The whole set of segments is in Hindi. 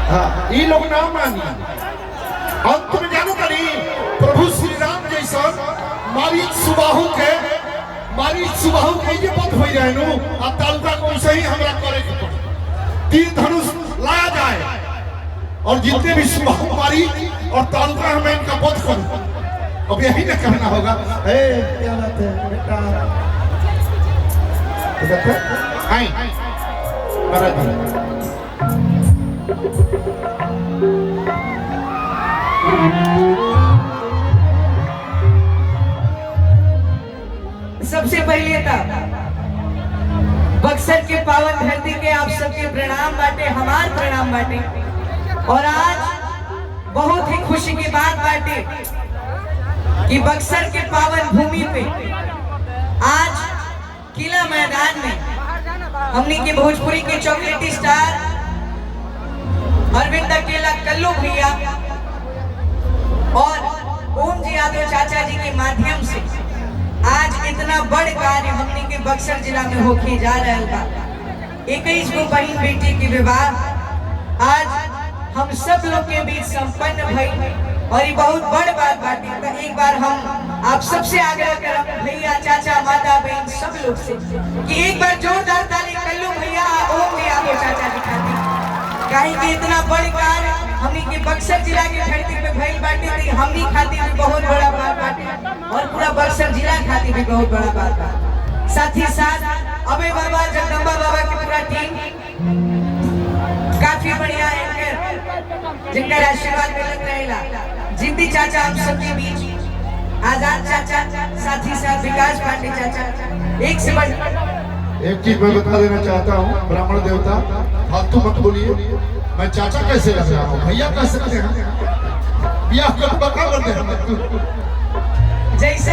ये लोग ना मानी। और तुम जानो करी प्रभु श्री राम जैसा मारीच सुबाहु के ये पद हो जाए नु आ तालुका को सही हमरा करे के पड़े। तीर धनुष लाया जाए और जितने भी सुबाहु मारी और तालुका हमें इनका पद करो। अब यही ना कहना होगा ए क्या बात है बेटा आई महाराज सबसे पहले बक्सर के पावन धरती के आप सबके प्रणाम बाटे, हमार प्रणाम बाटे। और आज बहुत ही खुशी की बात बाटे कि बक्सर के पावन भूमि पे आज किला मैदान में हमने के भोजपुरी के चॉकलेटी स्टार अरविंद अकेला कल्लू भैया और ओम जी यादव चाचा जी के माध्यम से आज इतना बड़ कार्य हमने के बक्सर जिला में होके जा रहा बा। 21 गो बहन बेटी के विवाह आज हम सब लोग के बीच संपन्न भई और ये बहुत बड़ बात बाटे। तो एक बार हम आप सबसे आग्रह करब भैया चाचा माता बहन सब लोग से कि एक बार जोरदार ताली कल्लू भैया ओम जी यादव चाचा जी खातिर काहे कि इतना बड़ कार्य हमनी के बक्सर जिला के धरती पे भइल बाटे। तो हमनी खातिर भी बहुत बड़ा बात बाटे और पूरा बक्सर जिला खातिर भी बहुत बड़ा बात बा। साथ ही साथ अबे बाबा जगदम्बा बाबा की पूरा टीम काफी बढ़िया एंकर जिनका आशीर्वाद मिलत रहेला। जिंदी चाचा हम सबके बीच, आजाद चाचा, साथ ही साथ विकास पांडे चाचा। एक से बढ़ एक चीज मैं बता देना चाहता हूँ, ब्राह्मण देवता फालतू मत बोलिए। मैं चाचा कैसे लग रहा हूँ, भैया कह सकते हैं, बियाह कर बका कर दे जैसे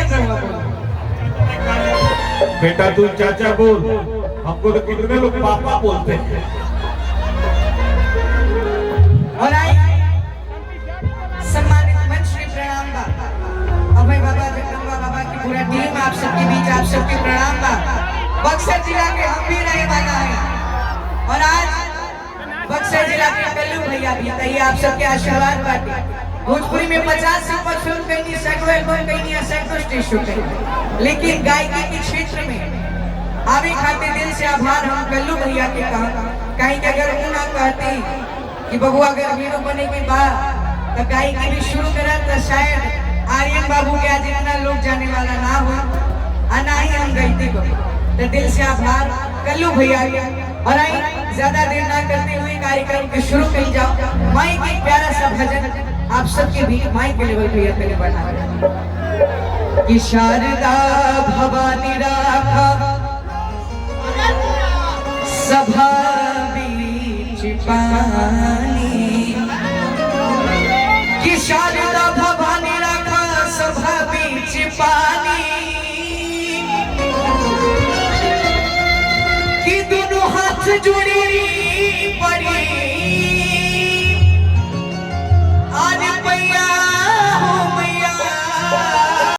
बेटा तू चाचा बोल, हमको तो कितने लोग पापा बोलते हैं। और आई सम्मानित मंच श्री प्रणाम बा अभय बाबा जगदम्बा बाबा की पूरा टीम आप सबके बीच आप सबके प्रणाम बा। बक्सर जिला के हम भी रहने वाला है और आज बक्सर जिला के कल्लू भैया भी कही आप सबके आशीर्वाद बाटे। भोजपुरी में 50 से ऊपर फिल्म कहीं, सैकड़ों एल्बम कहीं, सैकड़ों स्टेज शो कहीं, लेकिन गायकी के क्षेत्र में आवे खाते दिल से आभार हम कल्लू भैया के कहीं कि अगर वो ना कहते कि बबुआ अगर हीरो बने के बाद तो गायकी भी शुरू करा तो शायद आर्यन बाबू के आज इतना लोग जाने वाला ना हो और ना ही हम गायती को। तो दिल से आभार कल्लू भैया। और आई ज्यादा देर ना करते हुए कार्यक्रम के शुरू कर जाओ। माई के प्यारा सा भजन आप सबके बीच माई के लेवल भैया पहले बढ़ा कि शारदा भवानी राखा सभा बीच पानी, कि शारदा भवानी राखा सभा बीच पानी, कि दोनों हाथ जोड़ी